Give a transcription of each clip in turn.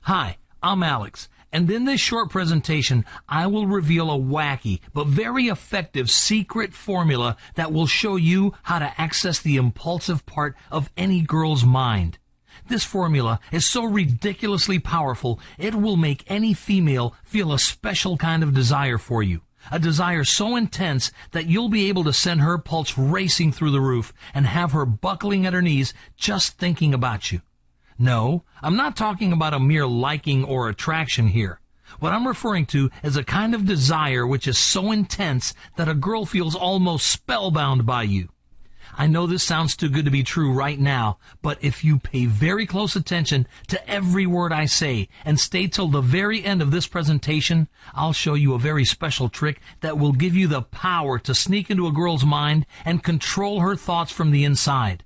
Hi, I'm Alex, and in this short presentation, I will reveal a wacky but very effective secret formula that will show you how to access the impulsive part of any girl's mind. This formula is so ridiculously powerful, it will make any female feel a special kind of desire for you. A desire so intense that you'll be able to send her pulse racing through the roof and have her buckling at her knees just thinking about you. No, I'm not talking about a mere liking or attraction here. What I'm referring to is a kind of desire which is so intense that a girl feels almost spellbound by you. I know this sounds too good to be true right now, but if you pay very close attention to every word I say and stay till the very end of this presentation, I'll show you a very special trick that will give you the power to sneak into a girl's mind and control her thoughts from the inside.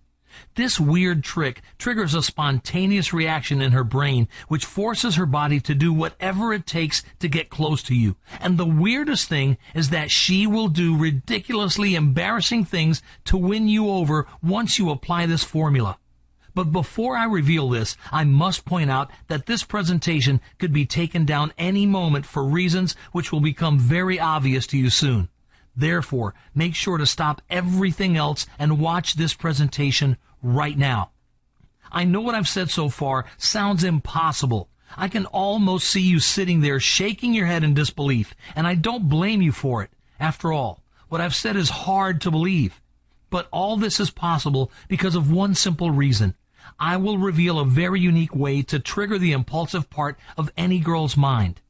This weird trick triggers a spontaneous reaction in her brain, which forces her body to do whatever it takes to get close to you. And the weirdest thing is that she will do ridiculously embarrassing things to win you over once you apply this formula. But before I reveal this, I must point out that this presentation could be taken down any moment for reasons which will become very obvious to you soon. Therefore, make sure to stop everything else and watch this presentation right now. I know what I've said so far sounds impossible. I can almost see you sitting there shaking your head in disbelief, and I don't blame you for it. After all, what I've said is hard to believe. But all this is possible because of one simple reason. I will reveal a very unique way to trigger the impulsive part of any girl's mind.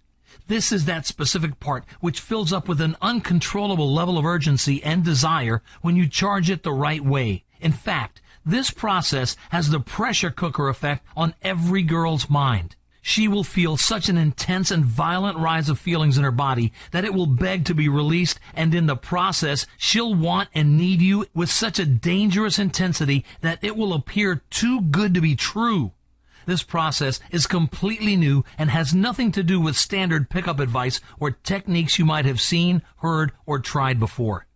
This is that specific part which fills up with an uncontrollable level of urgency and desire when you charge it the right way. In fact, this process has the pressure cooker effect on every girl's mind. She will feel such an intense and violent rise of feelings in her body that it will beg to be released, and in the process, she'll want and need you with such a dangerous intensity that it will appear too good to be true. This process is completely new and has nothing to do with standard pickup advice or techniques you might have seen, heard, or tried before.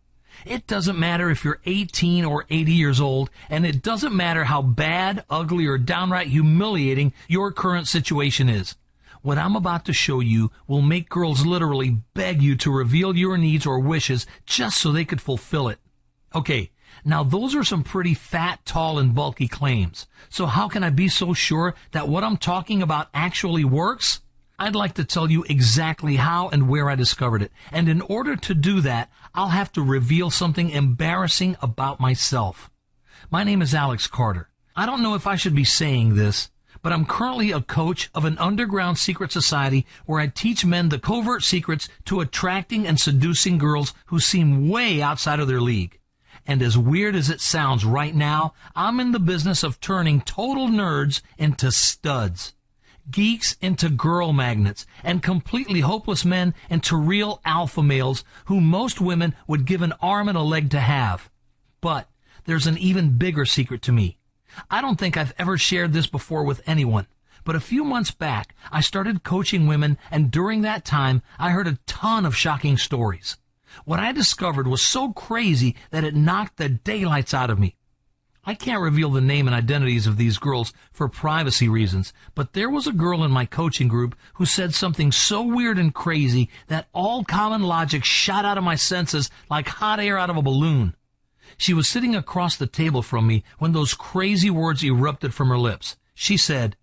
It doesn't matter if you're 18 or 80 years old, and it doesn't matter how bad, ugly, or downright humiliating your current situation is. What I'm about to show you will make girls literally beg you to reveal your needs or wishes just so they could fulfill it. Okay. Now, those are some pretty fat, tall, and bulky claims. So how can I be so sure that what I'm talking about actually works? I'd like to tell you exactly how and where I discovered it. And in order to do that, I'll have to reveal something embarrassing about myself. My name is Alex Carter. I don't know if I should be saying this, but I'm currently a coach of an underground secret society where I teach men the covert secrets to attracting and seducing girls who seem way outside of their league. And as weird as it sounds right now, I'm in the business of turning total nerds into studs, geeks into girl magnets, and completely hopeless men into real alpha males who most women would give an arm and a leg to have. But there's an even bigger secret to me. I don't think I've ever shared this before with anyone, but a few months back, I started coaching women, and during that time, I heard a ton of shocking stories. What I discovered was so crazy that it knocked the daylights out of me. I can't reveal the name and identities of these girls for privacy reasons, but there was a girl in my coaching group who said something so weird and crazy that all common logic shot out of my senses like hot air out of a balloon. She was sitting across the table from me when those crazy words erupted from her lips. She said,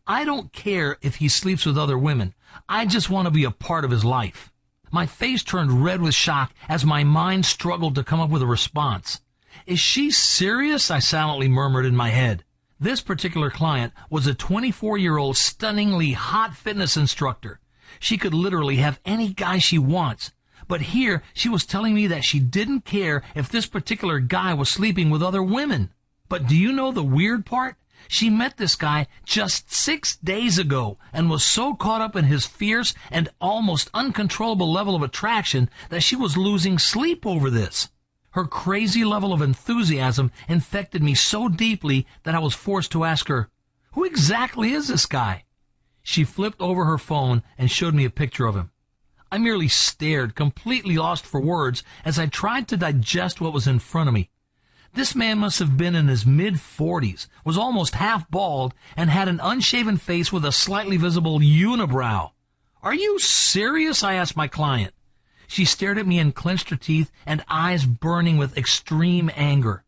"I don't care if he sleeps with other women. I just want to be a part of his life." My face turned red with shock as my mind struggled to come up with a response. "Is she serious?" I silently murmured in my head. This particular client was a 24-year-old stunningly hot fitness instructor. She could literally have any guy she wants. But here she was telling me that she didn't care if this particular guy was sleeping with other women. But do you know the weird part? She met this guy just 6 days ago and was so caught up in his fierce and almost uncontrollable level of attraction that she was losing sleep over this. Her crazy level of enthusiasm infected me so deeply that I was forced to ask her, "Who exactly is this guy?" She flipped over her phone and showed me a picture of him. I merely stared, completely lost for words, as I tried to digest what was in front of me. This man must have been in his mid-40s, was almost half bald, and had an unshaven face with a slightly visible unibrow. "Are you serious?" I asked my client. She stared at me and clenched her teeth and eyes burning with extreme anger.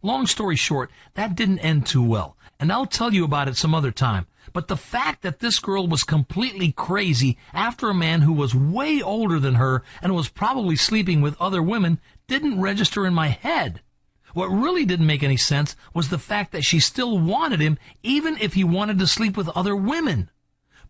Long story short, that didn't end too well, and I'll tell you about it some other time. But the fact that this girl was completely crazy after a man who was way older than her and was probably sleeping with other women didn't register in my head. What really didn't make any sense was the fact that she still wanted him even if he wanted to sleep with other women.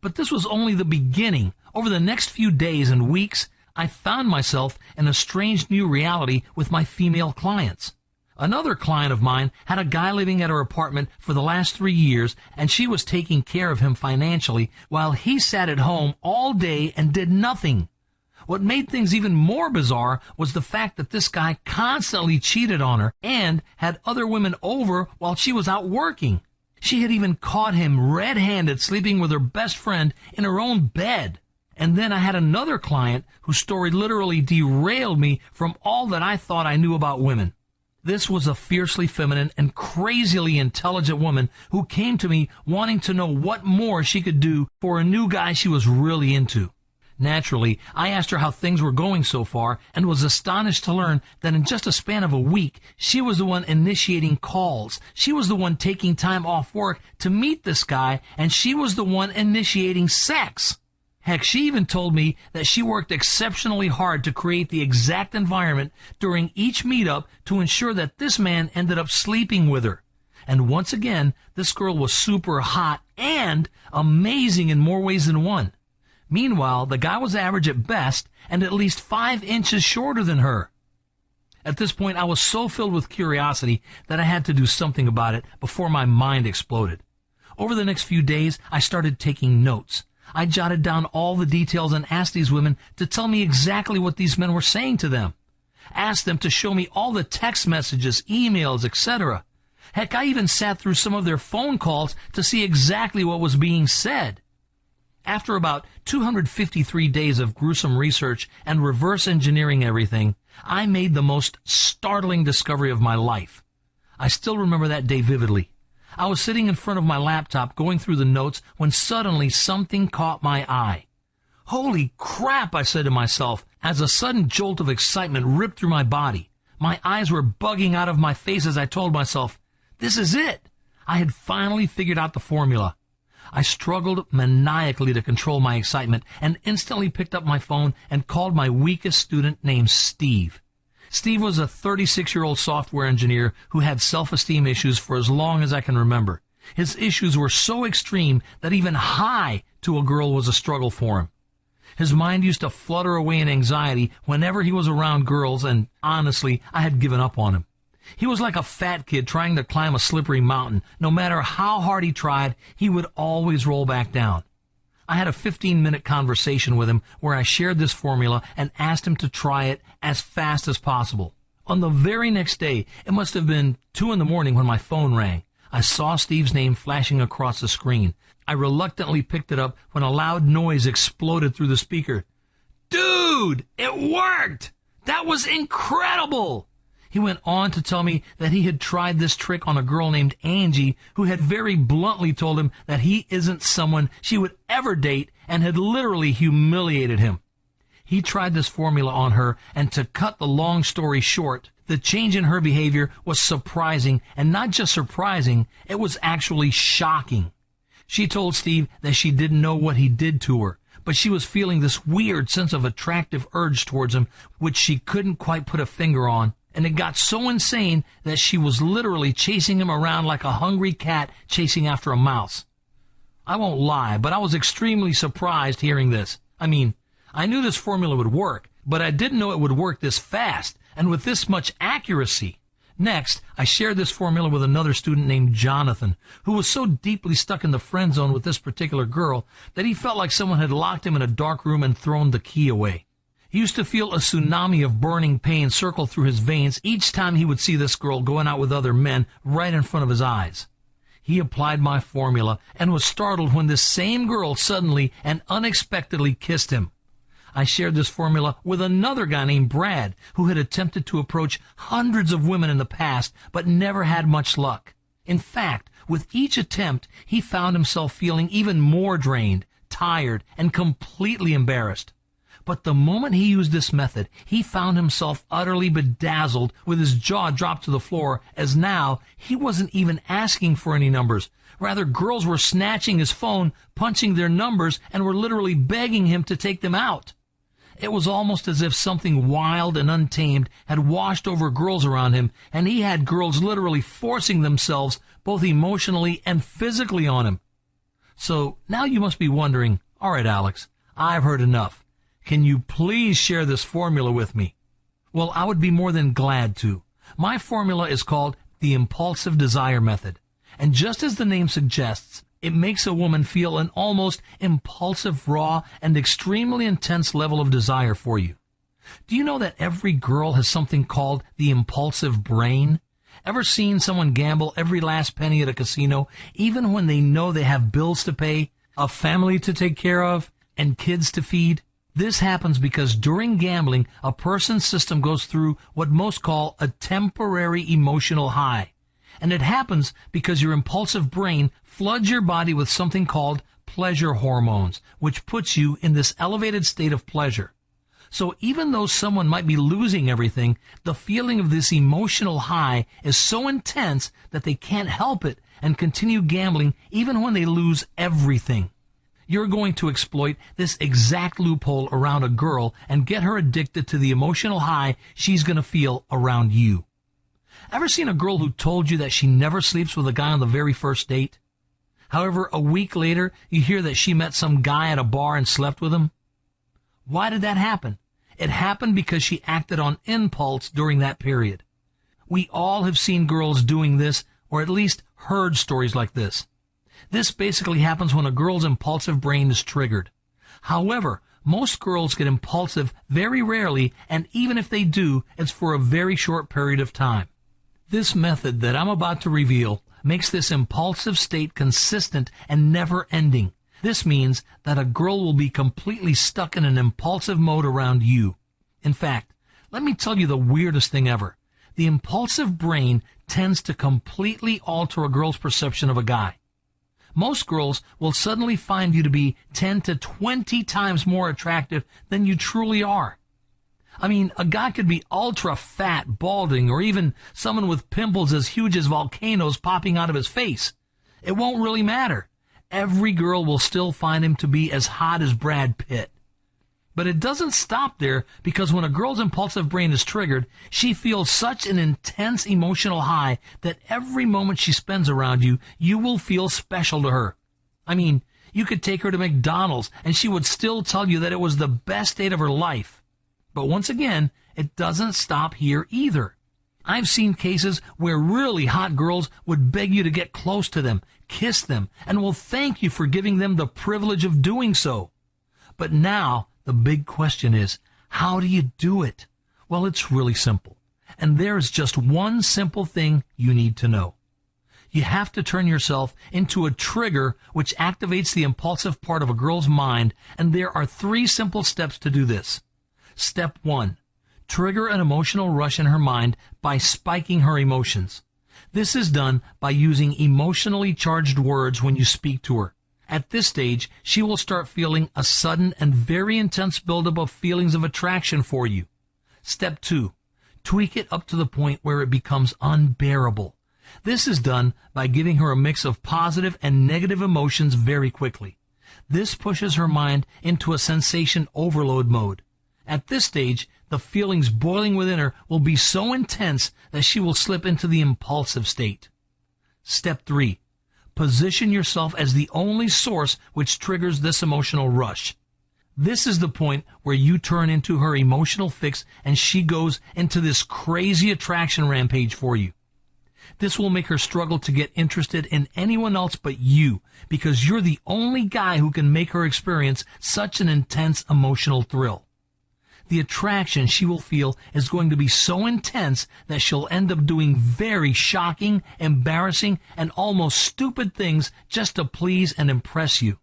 But this was only the beginning. Over the next few days and weeks, I found myself in a strange new reality with my female clients. Another client of mine had a guy living at her apartment for the last 3 years, and she was taking care of him financially while he sat at home all day and did nothing. What made things even more bizarre was the fact that this guy constantly cheated on her and had other women over while she was out working. She had even caught him red-handed sleeping with her best friend in her own bed. And then I had another client whose story literally derailed me from all that I thought I knew about women. This was a fiercely feminine and crazily intelligent woman who came to me wanting to know what more she could do for a new guy she was really into. Naturally, I asked her how things were going so far and was astonished to learn that in just a span of a week, she was the one initiating calls. She was the one taking time off work to meet this guy, and she was the one initiating sex. Heck, she even told me that she worked exceptionally hard to create the exact environment during each meetup to ensure that this man ended up sleeping with her. And once again, this girl was super hot and amazing in more ways than one. Meanwhile, the guy was average at best and at least 5 inches shorter than her. At this point, I was so filled with curiosity that I had to do something about it before my mind exploded. Over the next few days, I started taking notes. I jotted down all the details and asked these women to tell me exactly what these men were saying to them. Asked them to show me all the text messages, emails, etc. Heck, I even sat through some of their phone calls to see exactly what was being said. After about 253 days of gruesome research and reverse engineering everything, I made the most startling discovery of my life. I still remember that day vividly. I was sitting in front of my laptop going through the notes when suddenly something caught my eye. "Holy crap," I said to myself as a sudden jolt of excitement ripped through my body. My eyes were bugging out of my face as I told myself, this is it. I had finally figured out the formula. I struggled maniacally to control my excitement and instantly picked up my phone and called my weakest student named Steve. Steve was a 36-year-old software engineer who had self-esteem issues for as long as I can remember. His issues were so extreme that even hi to a girl was a struggle for him. His mind used to flutter away in anxiety whenever he was around girls, and honestly, I had given up on him. He was like a fat kid trying to climb a slippery mountain. No matter how hard he tried, he would always roll back down. I had a 15-minute conversation with him where I shared this formula and asked him to try it as fast as possible. On the very next day, it must have been 2 a.m. when my phone rang. I saw Steve's name flashing across the screen. I reluctantly picked it up when a loud noise exploded through the speaker. "Dude, it worked! That was incredible!" He went on to tell me that he had tried this trick on a girl named Angie, who had very bluntly told him that he isn't someone she would ever date and had literally humiliated him. He tried this formula on her, and to cut the long story short, the change in her behavior was surprising, and not just surprising, it was actually shocking. She told Steve that she didn't know what he did to her, but she was feeling this weird sense of attractive urge towards him, which she couldn't quite put a finger on. And it got so insane that she was literally chasing him around like a hungry cat chasing after a mouse. I won't lie, but I was extremely surprised hearing this. I mean, I knew this formula would work, but I didn't know it would work this fast and with this much accuracy. Next, I shared this formula with another student named Jonathan, who was so deeply stuck in the friend zone with this particular girl that he felt like someone had locked him in a dark room and thrown the key away. He used to feel a tsunami of burning pain circle through his veins each time he would see this girl going out with other men right in front of his eyes. He applied my formula and was startled when this same girl suddenly and unexpectedly kissed him. I shared this formula with another guy named Brad, who had attempted to approach hundreds of women in the past, but never had much luck. In fact, with each attempt, he found himself feeling even more drained, tired, and completely embarrassed. But the moment he used this method, he found himself utterly bedazzled with his jaw dropped to the floor, as now he wasn't even asking for any numbers. Rather, girls were snatching his phone, punching their numbers, and were literally begging him to take them out. It was almost as if something wild and untamed had washed over girls around him, and he had girls literally forcing themselves both emotionally and physically on him. So now you must be wondering, all right, Alex, I've heard enough. Can you please share this formula with me? Well, I would be more than glad to. My formula is called the impulsive desire method. And just as the name suggests, it makes a woman feel an almost impulsive, raw, and extremely intense level of desire for you. Do you know that every girl has something called the impulsive brain? Ever seen someone gamble every last penny at a casino, even when they know they have bills to pay, a family to take care of, and kids to feed? This happens because during gambling, a person's system goes through what most call a temporary emotional high. And it happens because your impulsive brain floods your body with something called pleasure hormones, which puts you in this elevated state of pleasure. So even though someone might be losing everything, the feeling of this emotional high is so intense that they can't help it and continue gambling even when they lose everything. You're going to exploit this exact loophole around a girl and get her addicted to the emotional high she's going to feel around you. Ever seen a girl who told you that she never sleeps with a guy on the very first date? However, a week later, you hear that she met some guy at a bar and slept with him? Why did that happen? It happened because she acted on impulse during that period. We all have seen girls doing this, or at least heard stories like this. This basically happens when a girl's impulsive brain is triggered. However, most girls get impulsive very rarely, and even if they do, it's for a very short period of time. This method that I'm about to reveal makes this impulsive state consistent and never ending. This means that a girl will be completely stuck in an impulsive mode around you. In fact, let me tell you the weirdest thing ever. The impulsive brain tends to completely alter a girl's perception of a guy. Most girls will suddenly find you to be 10 to 20 times more attractive than you truly are. I mean, a guy could be ultra fat, balding, or even someone with pimples as huge as volcanoes popping out of his face. It won't really matter. Every girl will still find him to be as hot as Brad Pitt. But it doesn't stop there, because when a girl's impulsive brain is triggered, she feels such an intense emotional high that every moment she spends around you, you will feel special to her. I mean, you could take her to McDonald's and she would still tell you that it was the best date of her life. But once again, it doesn't stop here either. I've seen cases where really hot girls would beg you to get close to them, kiss them, and will thank you for giving them the privilege of doing so. But now, the big question is, how do you do it? Well, it's really simple. And there is just one simple thing you need to know. You have to turn yourself into a trigger which activates the impulsive part of a girl's mind, and there are 3 simple steps to do this. Step 1. Trigger an emotional rush in her mind by spiking her emotions. This is done by using emotionally charged words when you speak to her. At this stage, she will start feeling a sudden and very intense buildup of feelings of attraction for you. Step 2. Tweak it up to the point where it becomes unbearable. This is done by giving her a mix of positive and negative emotions very quickly. This pushes her mind into a sensation overload mode. At this stage, the feelings boiling within her will be so intense that she will slip into the impulsive state. Step 3. Position yourself as the only source which triggers this emotional rush. This is the point where you turn into her emotional fix and she goes into this crazy attraction rampage for you. This will make her struggle to get interested in anyone else but you, because you're the only guy who can make her experience such an intense emotional thrill. The attraction she will feel is going to be so intense that she'll end up doing very shocking, embarrassing, and almost stupid things just to please and impress you.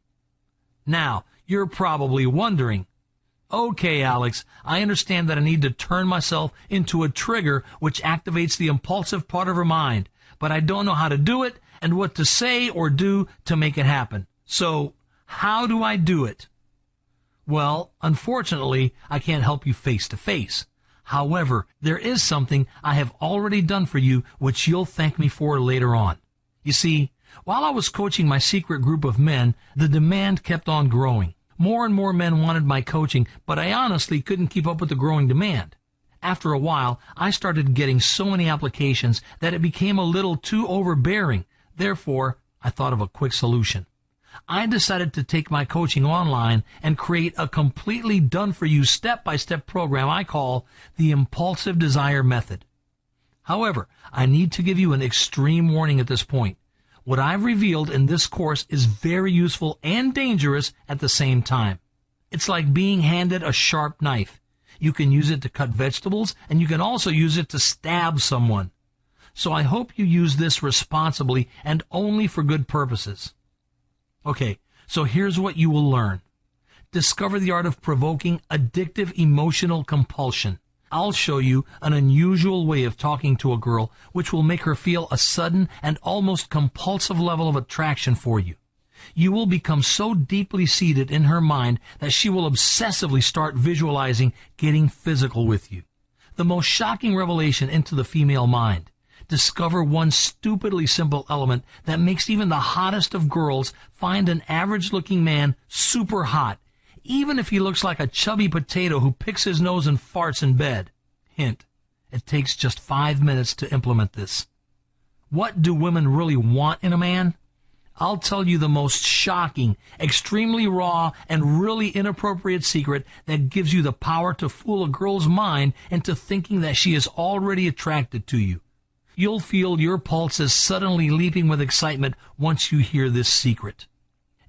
Now, you're probably wondering, Okay, Alex, I understand that I need to turn myself into a trigger which activates the impulsive part of her mind, but I don't know how to do it and what to say or do to make it happen. So, how do I do it? Well, unfortunately, I can't help you face to face. However, there is something I have already done for you which you'll thank me for later on. You see, while I was coaching my secret group of men, the demand kept on growing. More and more men wanted my coaching, but I honestly couldn't keep up with the growing demand. After a while, I started getting so many applications that it became a little too overbearing. Therefore, I thought of a quick solution. I decided to take my coaching online and create a completely done-for-you step-by-step program I call the Impulsive Desire Method. However, I need to give you an extreme warning at this point. What I've revealed in this course is very useful and dangerous at the same time. It's like being handed a sharp knife. You can use it to cut vegetables, and you can also use it to stab someone. So I hope you use this responsibly and only for good purposes. Okay, so here's what you will learn. Discover the art of provoking addictive emotional compulsion. I'll show you an unusual way of talking to a girl which will make her feel a sudden and almost compulsive level of attraction for you. You will become so deeply seated in her mind that she will obsessively start visualizing getting physical with you. The most shocking revelation into the female mind. Discover one stupidly simple element that makes even the hottest of girls find an average-looking man super hot, even if he looks like a chubby potato who picks his nose and farts in bed. Hint, it takes just 5 minutes to implement this. What do women really want in a man? I'll tell you the most shocking, extremely raw, and really inappropriate secret that gives you the power to fool a girl's mind into thinking that she is already attracted to you. You'll feel your pulses suddenly leaping with excitement once you hear this secret.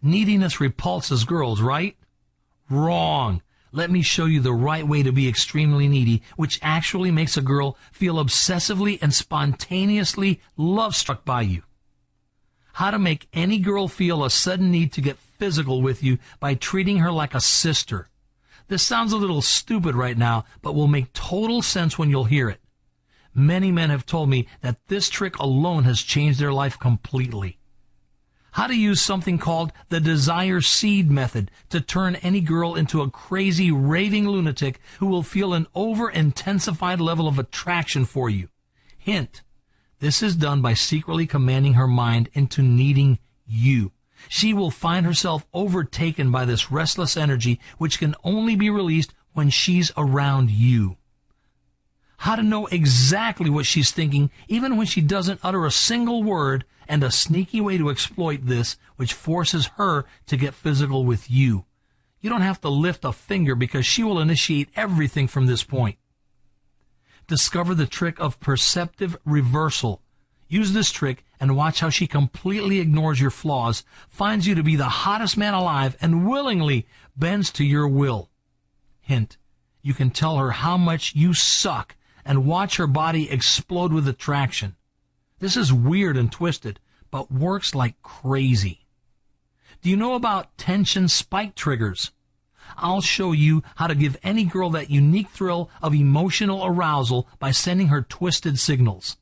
Neediness repulses girls, right? Wrong. Let me show you the right way to be extremely needy, which actually makes a girl feel obsessively and spontaneously love-struck by you. How to make any girl feel a sudden need to get physical with you by treating her like a sister. This sounds a little stupid right now, but will make total sense when you'll hear it. Many men have told me that this trick alone has changed their life completely. How to use something called the desire seed method to turn any girl into a crazy, raving lunatic who will feel an over-intensified level of attraction for you. Hint, this is done by secretly commanding her mind into needing you. She will find herself overtaken by this restless energy which can only be released when she's around you. How to know exactly what she's thinking even when she doesn't utter a single word, and a sneaky way to exploit this which forces her to get physical with you. You don't have to lift a finger because she will initiate everything from this point. Discover the trick of perceptive reversal. Use this trick and watch how she completely ignores your flaws, finds you to be the hottest man alive, and willingly bends to your will. Hint, you can tell her how much you suck and watch her body explode with attraction. This is weird and twisted, but works like crazy. Do you know about tension spike triggers? I'll show you how to give any girl that unique thrill of emotional arousal by sending her twisted signals.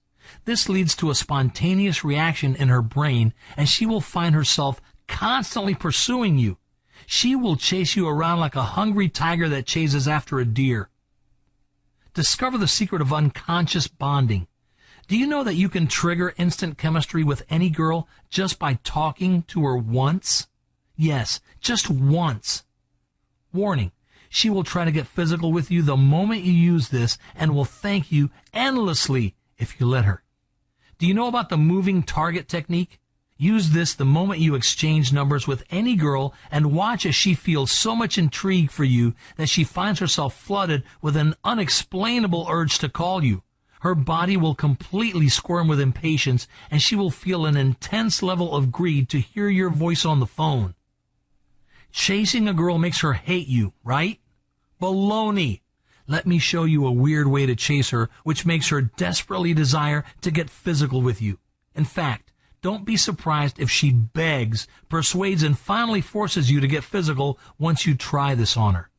This leads to a spontaneous reaction in her brain, and she will find herself constantly pursuing you. She will chase you around like a hungry tiger that chases after a deer. Discover the secret of unconscious bonding. Do you know that you can trigger instant chemistry with any girl just by talking to her once? Yes, just once. Warning, she will try to get physical with you the moment you use this and will thank you endlessly if you let her. Do you know about the moving target technique? Use this the moment you exchange numbers with any girl and watch as she feels so much intrigue for you that she finds herself flooded with an unexplainable urge to call you. Her body will completely squirm with impatience, and she will feel an intense level of greed to hear your voice on the phone. Chasing a girl makes her hate you, right? Baloney! Let me show you a weird way to chase her, which makes her desperately desire to get physical with you. In fact, don't be surprised if she begs, persuades, and finally forces you to get physical once you try this on her.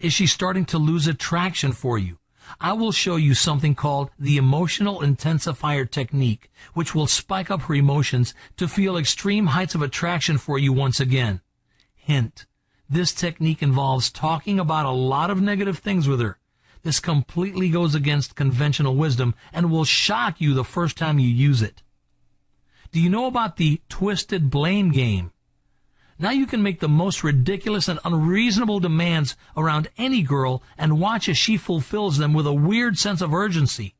Is she starting to lose attraction for you? I will show you something called the emotional intensifier technique, which will spike up her emotions to feel extreme heights of attraction for you once again. Hint: this technique involves talking about a lot of negative things with her. This completely goes against conventional wisdom and will shock you the first time you use it. Do you know about the twisted blame game? Now you can make the most ridiculous and unreasonable demands around any girl and watch as she fulfills them with a weird sense of urgency.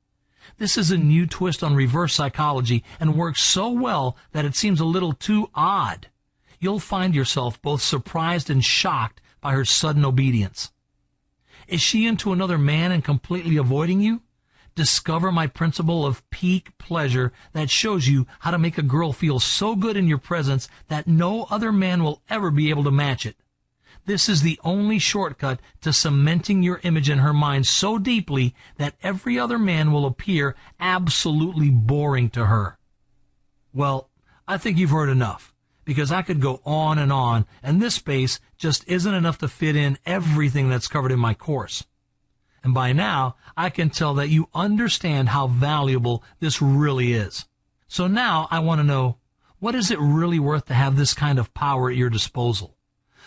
This is a new twist on reverse psychology and works so well that it seems a little too odd. You'll find yourself both surprised and shocked by her sudden obedience. Is she into another man and completely avoiding you? Discover my principle of peak pleasure that shows you how to make a girl feel so good in your presence that no other man will ever be able to match it. This is the only shortcut to cementing your image in her mind so deeply that every other man will appear absolutely boring to her. Well, I think you've heard enough, because I could go on, and this space just isn't enough to fit in everything that's covered in my course. And by now, I can tell that you understand how valuable this really is. So now I want to know, what is it really worth to have this kind of power at your disposal?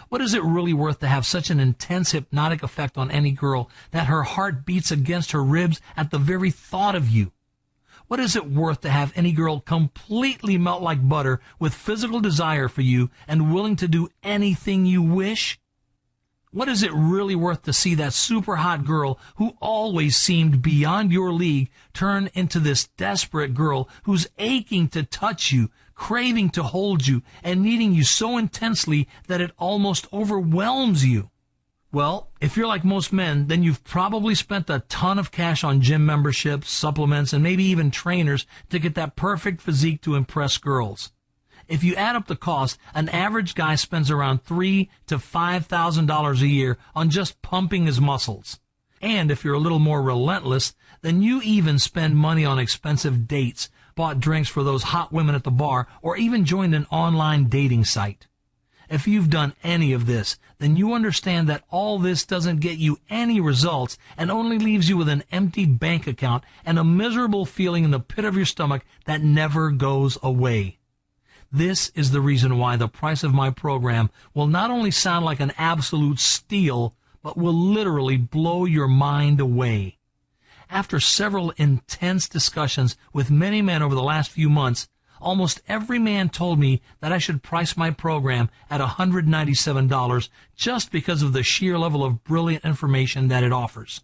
What is it really worth to have such an intense hypnotic effect on any girl that her heart beats against her ribs at the very thought of you? What is it worth to have any girl completely melt like butter with physical desire for you and willing to do anything you wish? What is it really worth to see that super hot girl who always seemed beyond your league turn into this desperate girl who's aching to touch you, craving to hold you, and needing you so intensely that it almost overwhelms you? Well, if you're like most men, then you've probably spent a ton of cash on gym memberships, supplements, and maybe even trainers to get that perfect physique to impress girls. If you add up the cost, an average guy spends around $3,000 to $5,000 a year on just pumping his muscles. And if you're a little more relentless, then you even spend money on expensive dates, bought drinks for those hot women at the bar, or even joined an online dating site. If you've done any of this, then you understand that all this doesn't get you any results and only leaves you with an empty bank account and a miserable feeling in the pit of your stomach that never goes away. This is the reason why the price of my program will not only sound like an absolute steal, but will literally blow your mind away. After several intense discussions with many men over the last few months, almost every man told me that I should price my program at $197 just because of the sheer level of brilliant information that it offers.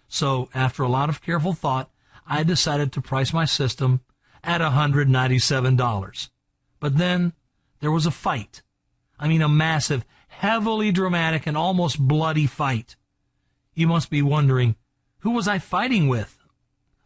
So, after a lot of careful thought, I decided to price my system at $197. But then there was a fight. I mean, a massive, heavily dramatic, and almost bloody fight. You must be wondering, who was I fighting with?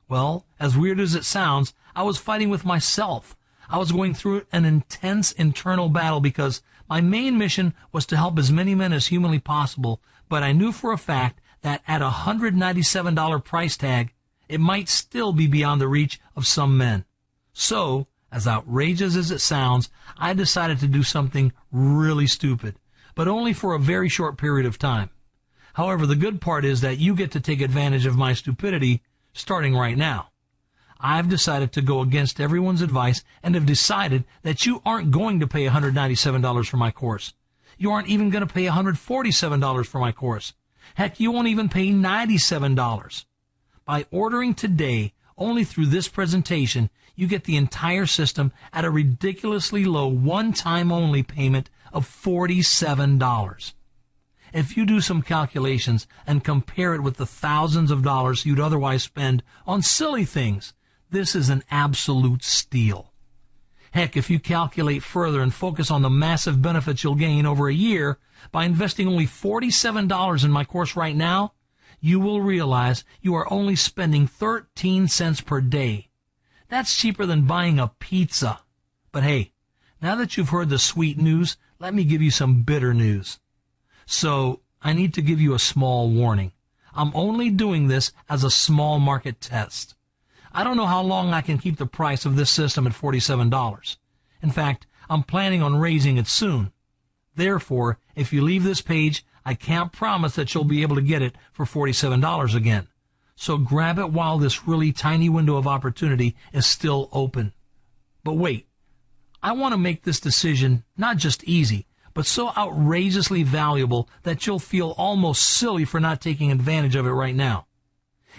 Well, as weird as it sounds, I was fighting with myself. I was going through an intense internal battle because my main mission was to help as many men as humanly possible, but I knew for a fact that at a $197 price tag, it might still be beyond the reach of some men. So, as outrageous as it sounds, I decided to do something really stupid, but only for a very short period of time. However, the good part is that you get to take advantage of my stupidity starting right now. I've decided to go against everyone's advice and have decided that you aren't going to pay $197 for my course. You aren't even going to pay $147 for my course. Heck, you won't even pay $97. By ordering today, only through this presentation, you get the entire system at a ridiculously low one-time only payment of $47. If you do some calculations and compare it with the thousands of dollars you'd otherwise spend on silly things, this is an absolute steal. Heck, if you calculate further and focus on the massive benefits you'll gain over a year by investing only $47 in my course right now, you will realize you are only spending 13 cents per day. That's cheaper than buying a pizza. But hey, now that you've heard the sweet news, let me give you some bitter news. So, I need to give you a small warning. I'm only doing this as a small market test. I don't know how long I can keep the price of this system at $47. In fact, I'm planning on raising it soon. Therefore, if you leave this page, I can't promise that you'll be able to get it for $47 again. So grab it while this really tiny window of opportunity is still open. But wait, I want to make this decision not just easy, but so outrageously valuable that you'll feel almost silly for not taking advantage of it right now.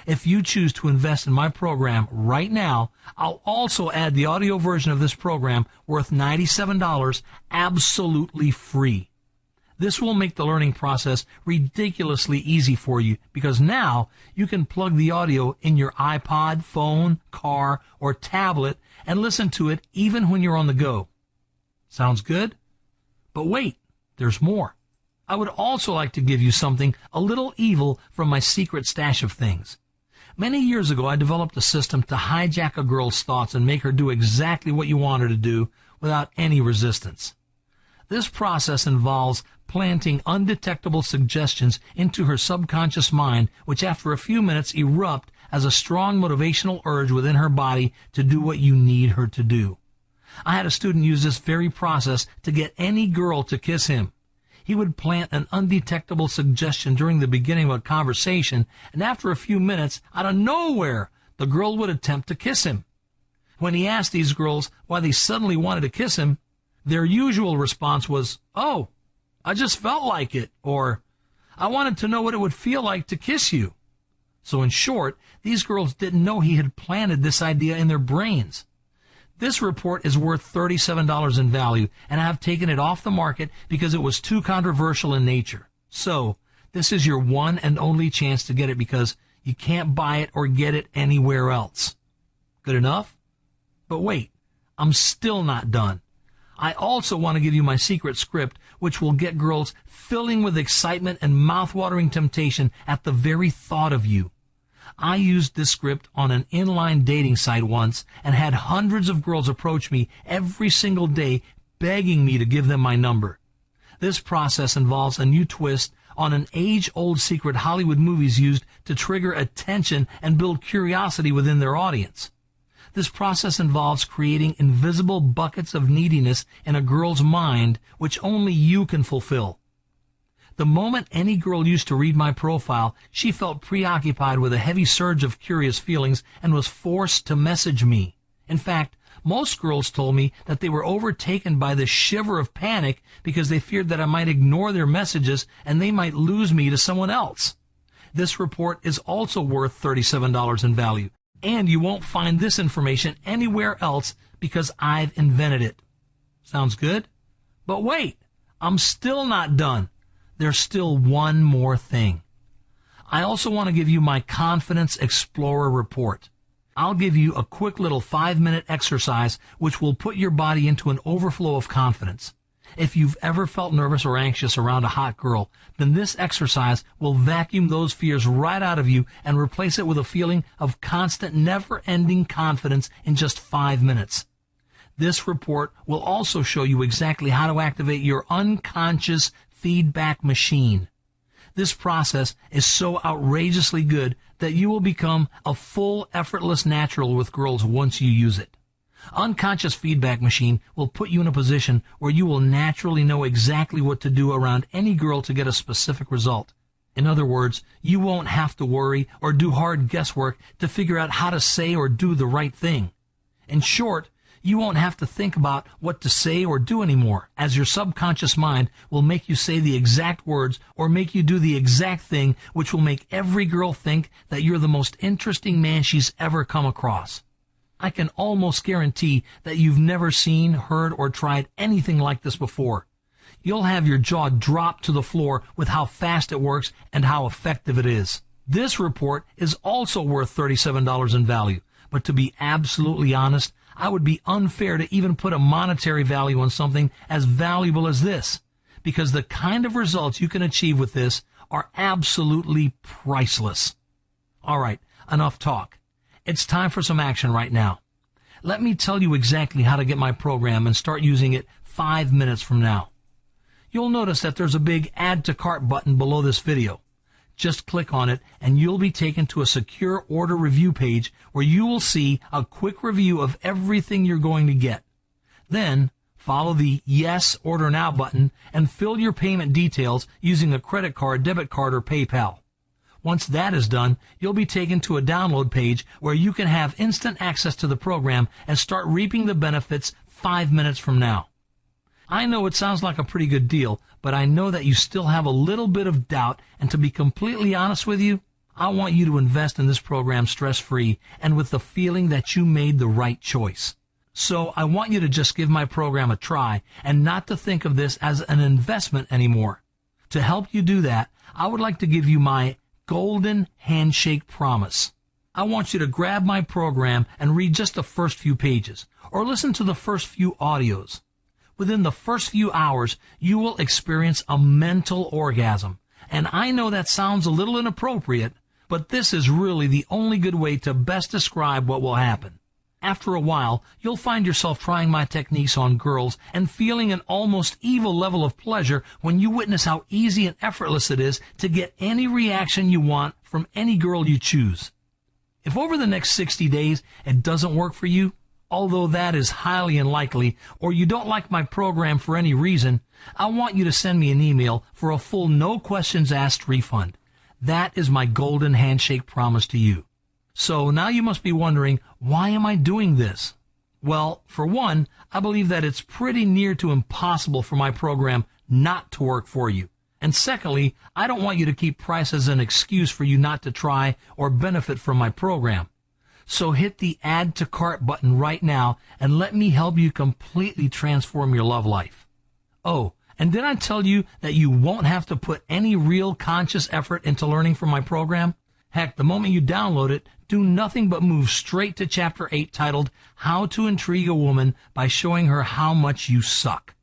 If you choose to invest in my program right now, I'll also add the audio version of this program worth $97 absolutely free. This will make the learning process ridiculously easy for you because now you can plug the audio in your iPod, phone, car, or tablet and listen to it even when you're on the go. Sounds good? But wait, there's more. I would also like to give you something a little evil from my secret stash of things. Many years ago, I developed a system to hijack a girl's thoughts and make her do exactly what you want her to do without any resistance. This process involves planting undetectable suggestions into her subconscious mind, which after a few minutes erupt as a strong motivational urge within her body to do what you need her to do. I had a student use this very process to get any girl to kiss him. He would plant an undetectable suggestion during the beginning of a conversation, and after a few minutes, out of nowhere, the girl would attempt to kiss him. When he asked these girls why they suddenly wanted to kiss him, their usual response was, "Oh, I just felt like it," or "I wanted to know what it would feel like to kiss you." So in short, these girls didn't know he had planted this idea in their brains. This report is worth $37 in value, and I have taken it off the market because it was too controversial in nature. So, this is your one and only chance to get it because you can't buy it or get it anywhere else. Good enough? But wait, I'm still not done. I also want to give you my secret script, which will get girls filling with excitement and mouth-watering temptation at the very thought of you. I used this script on an inline dating site once and had hundreds of girls approach me every single day begging me to give them my number. This process involves a new twist on an age-old secret Hollywood movies used to trigger attention and build curiosity within their audience. This process involves creating invisible buckets of neediness in a girl's mind which only you can fulfill. The moment any girl used to read my profile, she felt preoccupied with a heavy surge of curious feelings and was forced to message me. In fact, most girls told me that they were overtaken by the shiver of panic because they feared that I might ignore their messages and they might lose me to someone else. This report is also worth $37 in value, and you won't find this information anywhere else because I've invented it. Sounds good? But wait, I'm still not done. There's still one more thing. I also want to give you my Confidence Explorer report. I'll give you a quick little 5-minute exercise which will put your body into an overflow of confidence. If you've ever felt nervous or anxious around a hot girl, then this exercise will vacuum those fears right out of you and replace it with a feeling of constant, never-ending confidence in just 5 minutes. This report will also show you exactly how to activate your unconscious feedback machine. This process is so outrageously good that you will become a full, effortless natural with girls once you use it. Unconscious feedback machine will put you in a position where you will naturally know exactly what to do around any girl to get a specific result. In other words, you won't have to worry or do hard guesswork to figure out how to say or do the right thing. In short, you won't have to think about what to say or do anymore, as your subconscious mind will make you say the exact words or make you do the exact thing, which will make every girl think that you're the most interesting man she's ever come across. I can almost guarantee that you've never seen, heard, or tried anything like this before. You'll have your jaw drop to the floor with how fast it works and how effective it is. This report is also worth $37 in value, but to be absolutely honest, I would be unfair to even put a monetary value on something as valuable as this, because the kind of results you can achieve with this are absolutely priceless. All right, enough talk. It's time for some action right now. Let me tell you exactly how to get my program and start using it 5 minutes from now. You'll notice that there's a big Add to Cart button below this video. Just click on it and you'll be taken to a secure order review page where you will see a quick review of everything you're going to get. Then, Follow the Yes Order Now button and fill your payment details using a credit card, debit card, or PayPal. Once that is done, you'll be taken to a download page where you can have instant access to the program and start reaping the benefits 5 minutes from now. I know it sounds like a pretty good deal, but I know that you still have a little bit of doubt, and to be completely honest with you, I want you to invest in this program stress-free and with the feeling that you made the right choice. So I want you to just give my program a try and not to think of this as an investment anymore. To help you do that, I would like to give you my golden handshake promise. I want you to grab my program and read just the first few pages or listen to the first few audios. Within the first few hours, you will experience a mental orgasm. And I know that sounds a little inappropriate, but this is really the only good way to best describe what will happen. After a while, you'll find yourself trying my techniques on girls and feeling an almost evil level of pleasure when you witness how easy and effortless it is to get any reaction you want from any girl you choose. If over the next 60 days it doesn't work for you, although that is highly unlikely, or you don't like my program for any reason, I want you to send me an email for a full no questions asked refund. That is my golden handshake promise to you. So now you must be wondering, why am I doing this? Well, for one, I believe that it's pretty near to impossible for my program not to work for you. And secondly, I don't want you to keep price as an excuse for you not to try or benefit from my program. So hit the Add to Cart button right now and let me help you completely transform your love life. Oh, and did I tell you that you won't have to put any real conscious effort into learning from my program? Heck, the moment you download it, do nothing but move straight to Chapter 8 titled How to Intrigue a Woman by Showing Her How Much You Suck.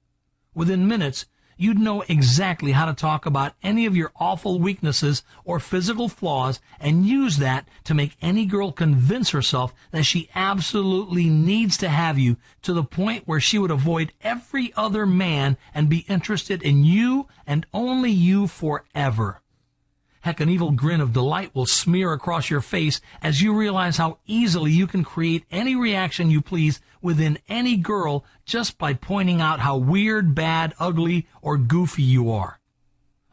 Within minutes, you'd know exactly how to talk about any of your awful weaknesses or physical flaws and use that to make any girl convince herself that she absolutely needs to have you to the point where she would avoid every other man and be interested in you and only you forever. Heck, an evil grin of delight will smear across your face as you realize how easily you can create any reaction you please within any girl just by pointing out how weird, bad, ugly, or goofy you are.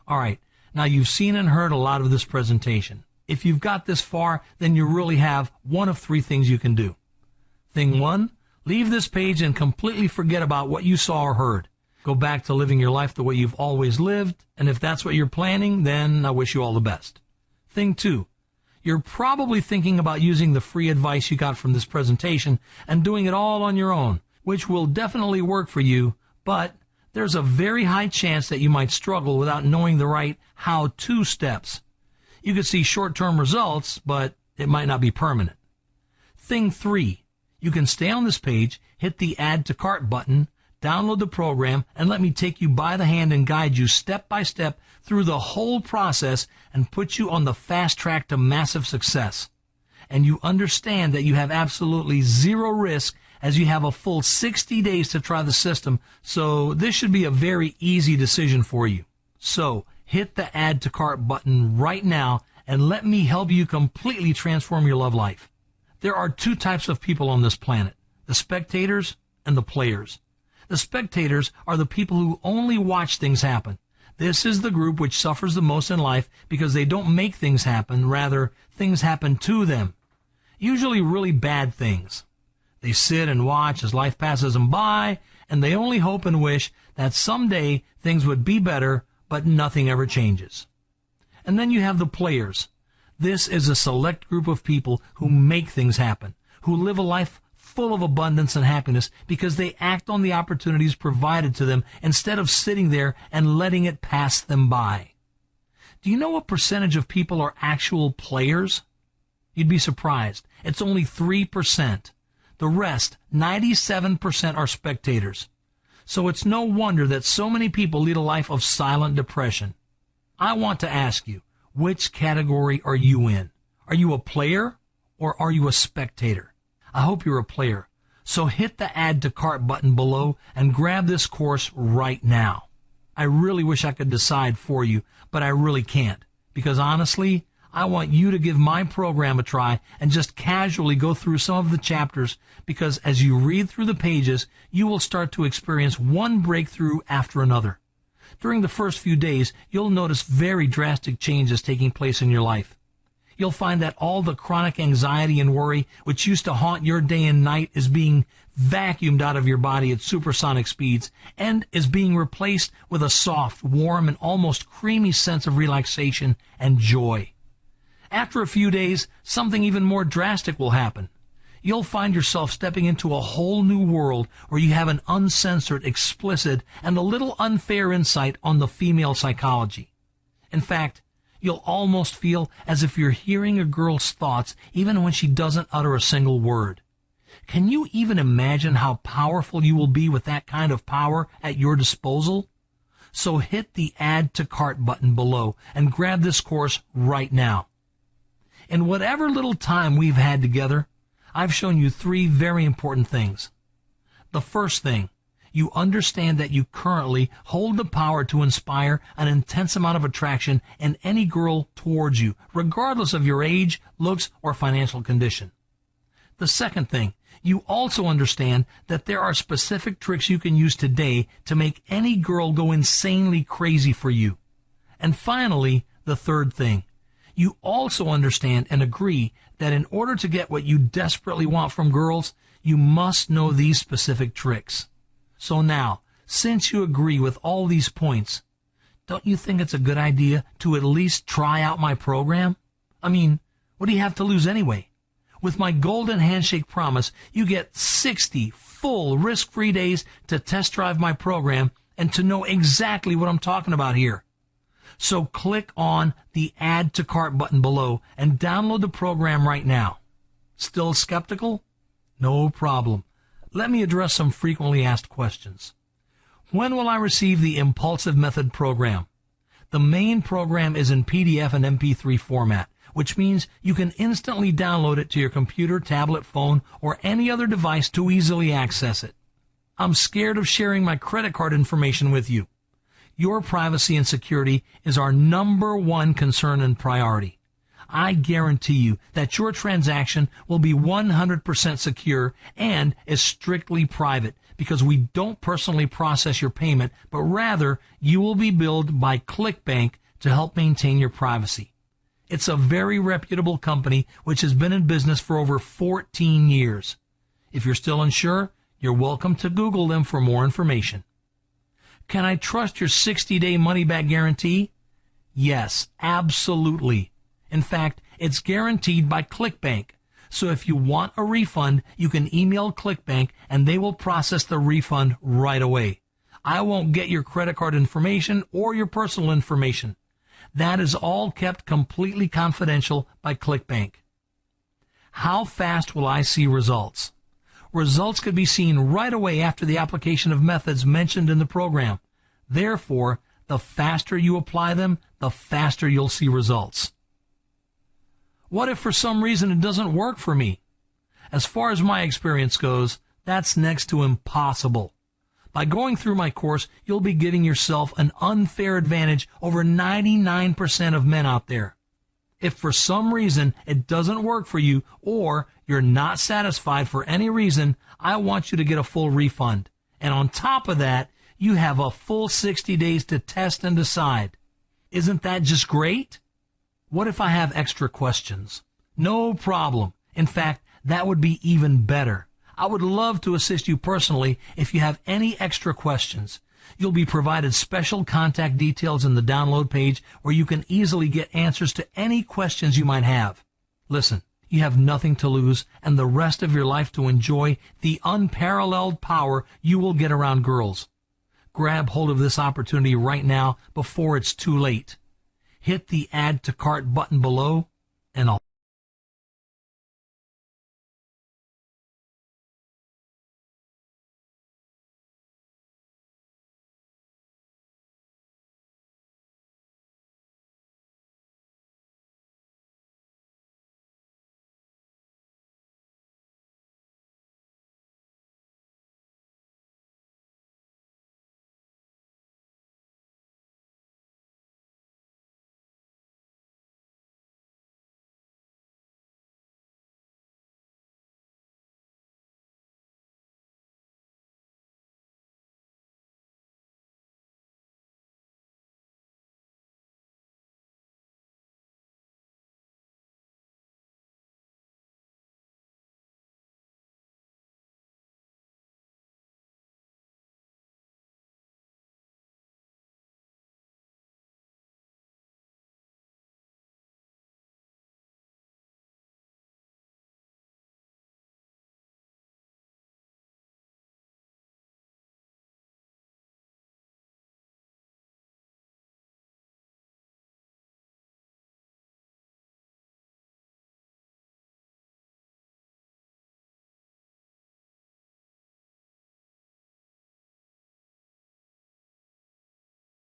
All right, now you've seen and heard a lot of this presentation. If you've got this far, then you really have one of three things you can do. Thing one, leave this page and completely forget about what you saw or heard. Go back to living your life the way you've always lived, and if that's what you're planning, then I wish you all the best. Thing two, you're probably thinking about using the free advice you got from this presentation and doing it all on your own, which will definitely work for you, but there's a very high chance that you might struggle without knowing the right how-to steps. You could see short-term results, but it might not be permanent. Thing three, you can stay on this page, hit the Add to Cart button, download the program, and let me take you by the hand and guide you step by step through the whole process and put you on the fast track to massive success. And you understand that you have absolutely zero risk as you have a full 60 days to try the system, so this should be a very easy decision for you. So hit the Add to Cart button right now and let me help you completely transform your love life. There are two types of people on this planet, the spectators and the players. The spectators are the people who only watch things happen. This is the group which suffers the most in life because they don't make things happen, rather, things happen to them. Usually really bad things. They sit and watch as life passes them by, and they only hope and wish that someday things would be better, but nothing ever changes. And then you have the players. This is a select group of people who make things happen, who live a life full of abundance and happiness because they act on the opportunities provided to them instead of sitting there and letting it pass them by. Do you know what percentage of people are actual players? You'd be surprised. It's only 3%. The rest, 97%, are spectators. So it's no wonder that so many people lead a life of silent depression. I want to ask you, which category are you in? Are you a player or are you a spectator? I hope you're a player. So hit the Add to Cart button below and grab this course right now. I really wish I could decide for you, but I really can't, because honestly, I want you to give my program a try and just casually go through some of the chapters, because as you read through the pages, you will start to experience one breakthrough after another. During the first few days, you'll notice very drastic changes taking place in your life. You'll find that all the chronic anxiety and worry which used to haunt your day and night is being vacuumed out of your body at supersonic speeds and is being replaced with a soft, warm, and almost creamy sense of relaxation and joy. After a few days, something even more drastic will happen. You'll find yourself stepping into a whole new world where you have an uncensored, explicit, and a little unfair insight on the female psychology. In fact, you'll almost feel as if you're hearing a girl's thoughts even when she doesn't utter a single word. Can you even imagine how powerful you will be with that kind of power at your disposal? So hit the Add to Cart button below and grab this course right now. In whatever little time we've had together, I've shown you 3 very important things. The first thing, you understand that you currently hold the power to inspire an intense amount of attraction in any girl towards you, regardless of your age, looks, or financial condition. The second thing, you also understand that there are specific tricks you can use today to make any girl go insanely crazy for you. And finally, the third thing, you also understand and agree that in order to get what you desperately want from girls, you must know these specific tricks. So now, since you agree with all these points, don't you think it's a good idea to at least try out my program? I mean, what do you have to lose anyway? With my Golden Handshake promise, you get 60 full risk-free days to test drive my program and to know exactly what I'm talking about here. So click on the Add to Cart button below and download the program right now. Still skeptical? No problem. Let me address some frequently asked questions. When will I receive the Impulsive Method program? The main program is in PDF and MP3 format, which means you can instantly download it to your computer, tablet, phone, or any other device to easily access it. I'm scared of sharing my credit card information with you. Your privacy and security is our number one concern and priority. I guarantee you that your transaction will be 100% secure and is strictly private, because we don't personally process your payment, but rather you will be billed by ClickBank to help maintain your privacy. It's a very reputable company which has been in business for over 14 years. If you're still unsure, you're welcome to Google them for more information. Can I trust your 60-day money-back guarantee? Yes, absolutely. In fact, it's guaranteed by ClickBank. So if you want a refund, you can email ClickBank and they will process the refund right away. I won't get your credit card information or your personal information. That is all kept completely confidential by ClickBank. How fast will I see results? Results could be seen right away after the application of methods mentioned in the program. Therefore, the faster you apply them, the faster you'll see results. What if for some reason it doesn't work for me? As far as my experience goes, that's next to impossible. By going through my course, you'll be giving yourself an unfair advantage over 99% of men out there. If for some reason it doesn't work for you, or you're not satisfied for any reason, I want you to get a full refund. And on top of that, you have a full 60 days to test and decide. Isn't that just great? What if I have extra questions? No problem. In fact, that would be even better. I would love to assist you personally if you have any extra questions. You'll be provided special contact details in the download page where you can easily get answers to any questions you might have. Listen, you have nothing to lose and the rest of your life to enjoy the unparalleled power you will get around girls. Grab hold of this opportunity right now before it's too late. Hit the Add to Cart button below and I'll